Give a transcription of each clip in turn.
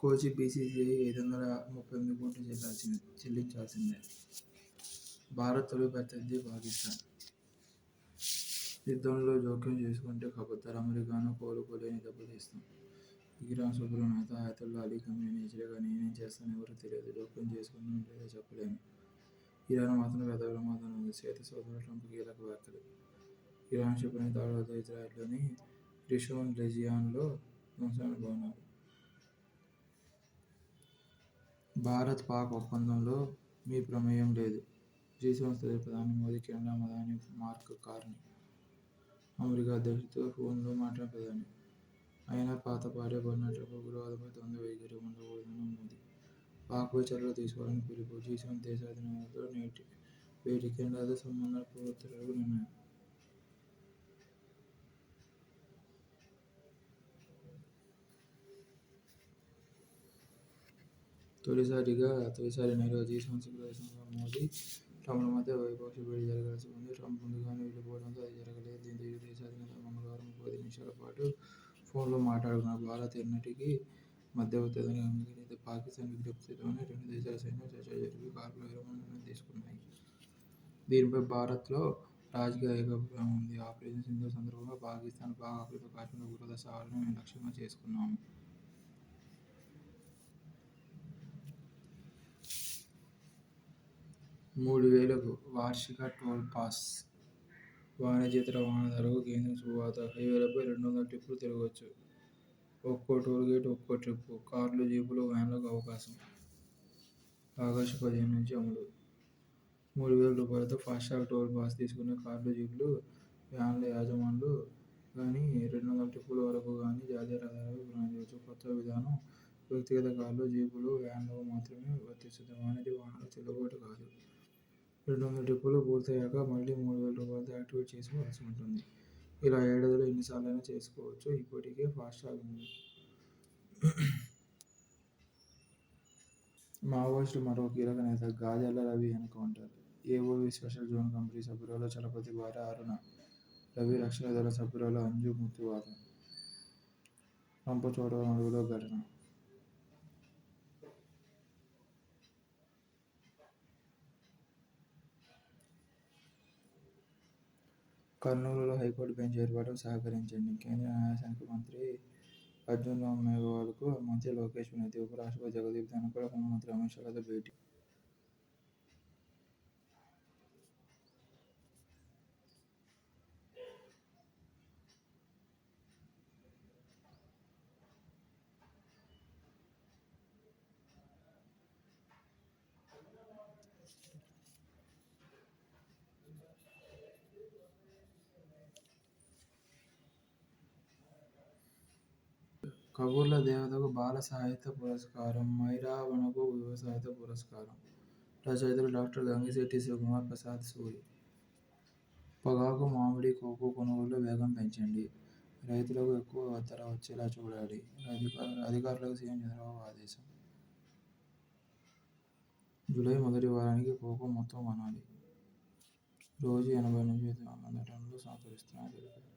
కోచి BCCI 538 కోట్లు చెల్లించాల్సిందే. భారత్ తొలి ప్రత్యర్థి పాకిస్తాన్. యుద్ధంలో జోక్యం చేసుకుంటే ఖబర్దార్, అమెరికాను కోలుకోలేని దెబ్బతీస్తాం. ఇరాన్ సుప్రీం నేత అయతొల్లా అలీ ఖమేనీ హెచ్చరిక: నేనేం చేస్తానో ఎవరికీ తెలియదు. జోక్యం చేసుకున్నాం లేదా చెప్పలేను. ఇరాన్ మాత్రం పెద్ద ప్రమాదం ఉంది. శ్వేత సోదరుడు ట్రంప్ కీలక వ్యాఖ్యలు. ఇరాన్ క్షిపణి దాడులతో ఇజ్రాయెల్లోని రిషోన్ లెజియాన్లో ధ్వంసమైన భవనాలు. భారత్ పాక్ ఒప్పందంలో మీ ప్రమేయం లేదు. జీ7 ప్రధాని మోదీ, కెనడా ప్రధాని మార్క్ కార్నీ. అమెరికా అధ్యక్షుడితో ఫోన్లో మాట్లాడిన ప్రధాని. అయినా పాత పాడే పడినట్లుగా ఉగ్రవాదంపై ద్వంద్వ వైఖరి ఉండకూడదన్న మోదీ. పాక్పై చర్యలు తీసుకోవాలని పిలుపు. జీ7 దేశాధినేతలతో నేటి భేటీ. కెనడాతో సంబంధాల పునరుద్ధరణకు నిర్ణయం. తొలిసారి నేరుగా జీ7 శిఖరాగ్ర సమావేశంలో మోదీ, ట్రంప్ల మధ్య ద్వైపాక్షిక భేటీ జరగాల్సి ఉంది. ట్రంప్ ముందుగానే వెళ్లిపోవడంతో అది జరగలేదు. దీంతో ఇరు దేశాధినేతలు మంగళవారం 30 నిమిషాల పాటు ఫోన్లో మాట్లాడుకున్నారు. భారత్ ఎన్నటికీ మధ్యవర్తిత్వానికి అంగీకరించదని పాకిస్తాన్ విజ్ఞప్తితోనే రెండు దేశాల సైన్యాలు చర్చలు జరిపి కాల్పుల విరమణ నిర్ణయం తీసుకున్నాయి. దీనిపై భారత్లో రాజకీయ ఏకాభిప్రాయం ఉంది. ఆపరేషన్ సింధూర్ సందర్భంగా పాకిస్తాన్, పాక్ ఆక్రమిత కశ్మీర్ ఉగ్రవాద సవాలును మేము లక్ష్యంగా చేసుకున్నాము. 3000కు వార్షిక టోల్ పాస్. వాణిజ్యేతర వాహనదారులకు కేంద్రం శుభవార్త. హైవేలపై 200 ట్రిప్పులు తిరగొచ్చు. ఒక్కో టోల్ గేటు ఒక్కో ట్రిప్పు. కార్లు, జీపులు, వ్యాన్లకు అవకాశం. ఆగస్టు 15 నుంచి అమలు. 3000 రూపాయలతో ఫాస్టాగ్ టోల్ పాస్ తీసుకునే కార్లు, జీపులు, వ్యాన్ల యజమానులు కానీ 200 ట్రిప్పుల వరకు కానీ జాతీయ రహదారులపై ప్రయాణించవచ్చు. కొత్త విధానం వ్యక్తిగత కార్లు, జీపులు, వ్యాన్లకు మాత్రమే వర్తిస్తుంది. వాణిజ్య వాహనాలకు చెల్లుబాటు కాదు. 200 ట్రిప్పులు పూర్తయ్యాక మళ్లీ 3000 రూపాయలతో యాక్టివేట్ చేసుకోవాల్సి ఉంటుంది. ఇలా ఏడాదిలో ఎన్నిసార్లైనా చేసుకోవచ్చు. ఇప్పటికే ఫాస్టాగ్ ఉంది. మావోయిస్టు మరో కీలక నేత Gajarla Ravi encounter. AOB special zone committee సభ్యురాలు చలపతి భార్య అరుణ. రవి రక్షణ దళ సభ్యురాలు అంజు మృత్యువాత. రంపచోడవరంలో ఘటన. కర్నూలులో హైకోర్టు బెంచ్ ఏర్పాటుకు సహకరించండి. కేంద్ర న్యాయశాఖ మంత్రి అర్జున్ రామ్ మేఘ్వాల్కు మంత్రి లోకేష్ వినతి. ఉపరాష్ట్రపతి జగదీప్ ధన్కర్ హోంమంత్రి అమిత్ షాలతో భేటీ. కబుర్ల దేవతకు బాల సాహిత్య పురస్కారం. మైరావణకు యువ సాహిత్య పురస్కారం. రచయితలు డాక్టర్ గంగిశెట్టి శివకుమార్ ప్రసాద్ సూరి. పొగాకు, మామిడి, కోకో కొనుగోలులో వేగం పెంచండి. రైతులకు ఎక్కువ ధర వచ్చేలా చూడాలి. అధికారులకు సీఎం చంద్రబాబు ఆదేశం. జూలై మొదటి వారానికి కోకో మొత్తం కొనాలి. రోజు 80 నుంచి 100 టన్నులు సమకూరుస్తామని తెలిపారు.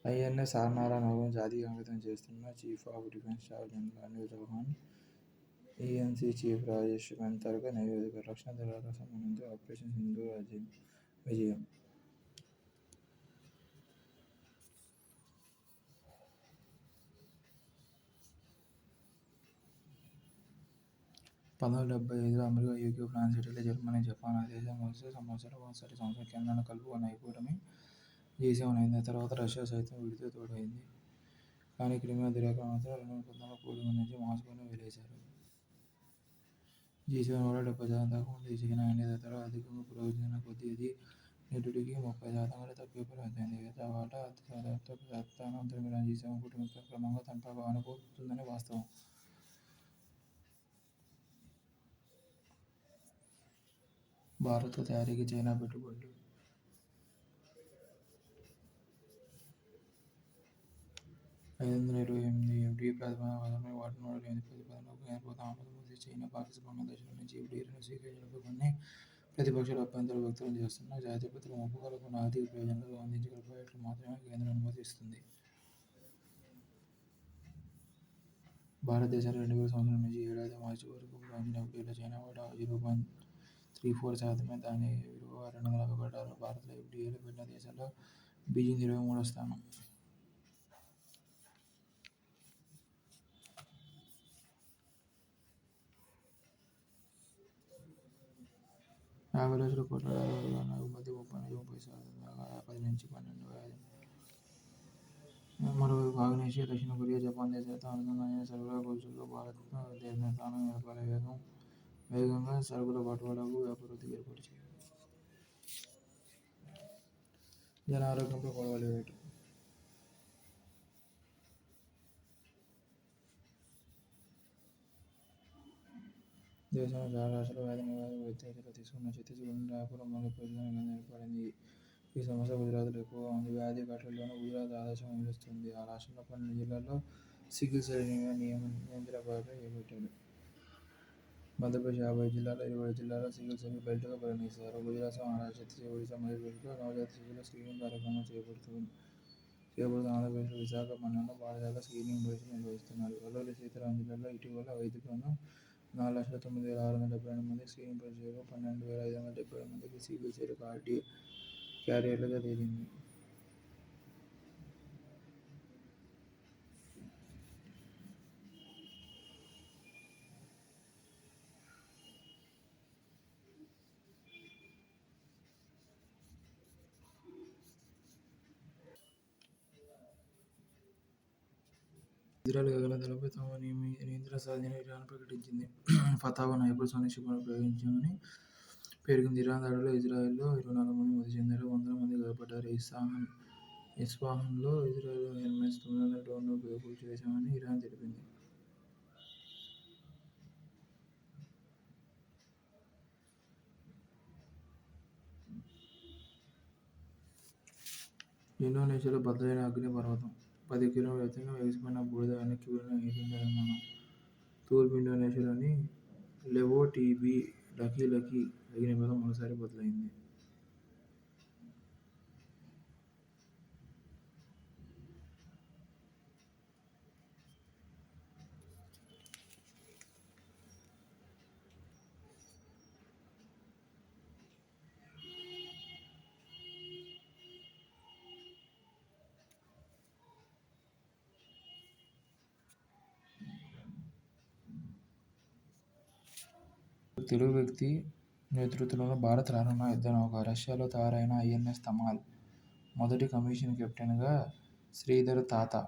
ఐఎన్ఎస్ ఆర్నారా నౌకను జాతికి అంకితం చేస్తున్న chief of defence staff general Anil Chauhan, ENC chief Rajesh బెంతర్గా నివేదిక. రక్షణ దళాల సమన్వయంతో ఆపరేషన్ సింధూర్ విజయం. 1975లో America, UK, France, Italy, Germany, Japan, 5 దేశాలు కలిసి మొదటి సంవత్సరం కేంద్రాన్ని కలుపుకున్న ఈ కూటమి జీ7 అయింది. ఆ తర్వాత రష్యా సైతం వీటితో తోడైంది. కానీ క్రిమియా దురాక్రమణ అనంతరం 2014లో కూటమి నుంచి మాస్కోను వెలేశారు. జీ7 వల్ల 70% దాకా ఉంది. చైనా, ఇండియా తదితరాలు అధికంగా పురోగమించిన కొద్దీ ఇది నేటికి 30% కంటే తక్కువే పరిమితమైంది. వీటా వాటా తత్వానంతరం పెరిగిన జీ7 కూటమి క్రమంగా తన ప్రభావాన్ని కోల్పోతుందనేది వాస్తవం. భారత్లో తయారీకి చైనా పెట్టుబడులు. $528 ప్రతిపాదన ఆధారంగా వాటి నూట 8 ప్రతిపాదనలకు కేంద్ర ప్రభుత్వం ఆమోదం చైనా, పాకిస్తాన్, బంగ్లాదేశ్ల నుంచి FDAలను స్వీకరించడంపై కొన్ని ప్రతిపక్షాలు అభ్యంతరాలు వ్యక్తం చేస్తున్నాయి. జాతీయ భద్రతకు ముప్పు కలగకుండా ఆర్థిక ప్రయోజనాలకు అందించగల ప్రాజెక్టులకు మాత్రమే కేంద్రం అనుమతి ఇస్తుంది. భారతదేశంలో 2000 సంవత్సరం నుంచి ఏడాది మార్చి వరకు బ్రాంచిన ఎఫ్డీఐలో చైనా వాటా 0.34%. దాని విలువ $240. భారత్లో ఎఫ్డీఐలు పెట్టిన దేశాల్లో బీజింగ్ 23వ స్థానం. 50 లక్షల కోట్ల డాలర్ల ఎగుమతి 30-30% దాకా 10 నుంచి 12. మరోవైపు ఆగ్నేయాసియా, దక్షిణ కొరియా, జపాన్ దేశాలతో అనుసంధానమైన సరఫరా గొలుసుల్లో భారత్ దేశ స్థానం నెలకొల్పే వేగంగా సరుకుల బట్వాడాకు వ్యాపారోత్పత్తి ఏర్పరిచింది. జన ఆరోగ్యంపై కొలవలి వేటు. దేశంలో చాలా రాష్ట్రాలు వ్యాధి నివారణ చర్యలు తీసుకున్న ఛత్తీస్గఢ్లోని రాయ్పూర్ అమలు పరిశోధన ఏర్పడింది. ఈ సమస్య గుజరాత్లో ఎక్కువగా ఉంది. వ్యాధి కట్టడిలోనూ గుజరాత్ ఆదర్శంగా నిలుస్తుంది. ఆ రాష్ట్రంలో 12 జిల్లాల్లో సికిల్ సెల్ ఎనీమియా నియంత్రణ కార్యక్రమం చేపట్టారు. మధ్యప్రదేశ్ 50 జిల్లాల్లో 20 జిల్లాల్లో సికిల్ సెల్ బెల్ట్గా పరిగణిస్తారు. గుజరాత్, మహారాష్ట్ర, ఛత్తీస్గఢ్, ఒడిశా, మధ్యప్రదేశ్లో నవజాత శిశువుల స్క్రీనింగ్ కార్యక్రమం చేపడుతున్న ఆంధ్రప్రదేశ్లో విశాఖపట్నంలో పాఠశాల స్క్రీనింగ్ పరీక్షలు నిర్వహిస్తున్నారు. అల్లూరి సీతారాం జిల్లాలో ఇటీవల వైద్యులను 4,09,672 మందికి స్క్రీనింగ్ పరీక్ష చేయగా 12,572 మందికి సికిల్ సెల్ క్యారియర్లుగా తేలింది. ఇజ్రాయెల్ గగనతలంపై తమ నియంత్రణ సాధించిన ఇరాన్ ప్రకటించింది. ఫతావాను హైపర్సోనిక్ క్షిపణులు ప్రయోగించామని పేర్కొంది. ఇరాన్ దాడుల్లో ఇజ్రాయెల్లో 24 మంది మృతి చెందారు, వందల మంది గాయపడ్డారు. ఇస్ఫహాన్లో ఇజ్రాయెల్ హెర్మెస్ 900 డ్రోన్లను కూల్చివేశామని ఇరాన్ తెలిపింది. ఇండోనేషియాలో బద్దలైన అగ్నిపర్వతం. 10 కిలోమీటర్ల ఎత్తున ఎగిసిపడిన బూడిద వెనక్కి ఊరిన ఈదురుగాలి విమానం. తూర్పు ఇండోనేషియాలోని లెవోటిబీ లకీ అగ్నిపర్వతం మరోసారి బద్దలైంది. తెలుగు వ్యక్తి నేతృత్వంలో భారత్ రానున్న యుద్ధనౌక. రష్యాలో తయారైన ఐఎన్ఎస్ తమాల్ మొదటి కమిషన్ కెప్టెన్గా శ్రీధర్ తాతా.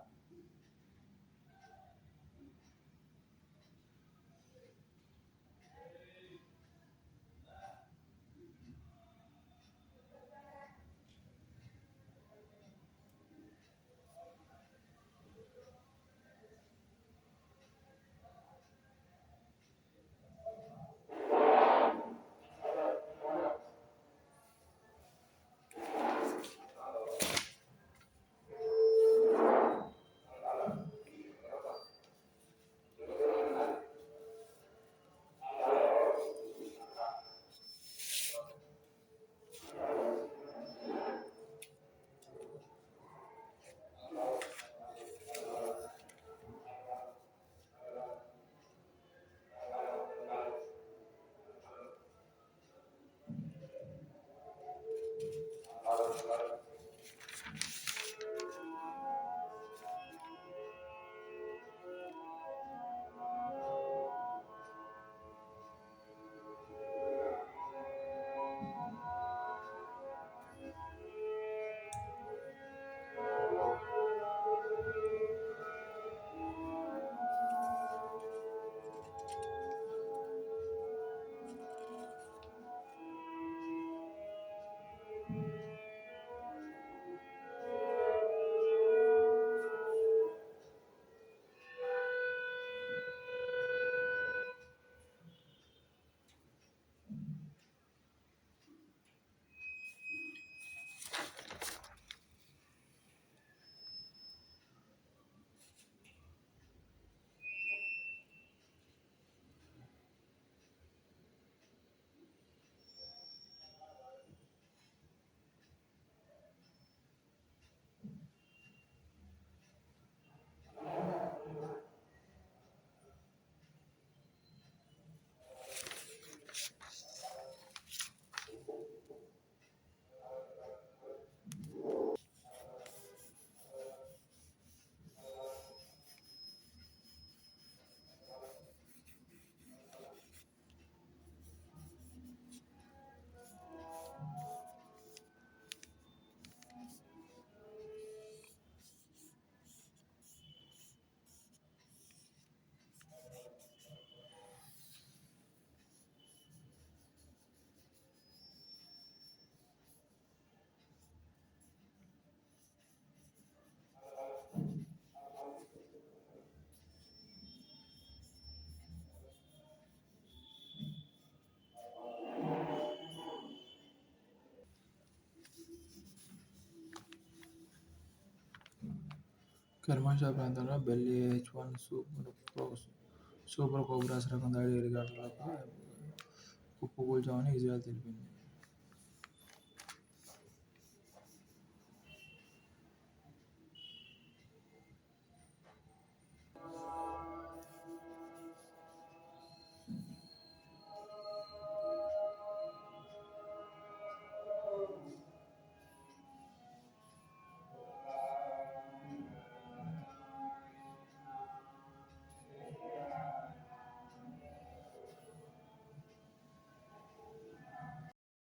కెర్మాన్షా ప్రాంతంలో బెల్లీ హెచ్-1 సూపర్ కోబ్రాస్ రకం దాడి హెలికాప్టర్లపై కుప్పకూల్చామని ఇజ్రాయెల్ తెలిపింది.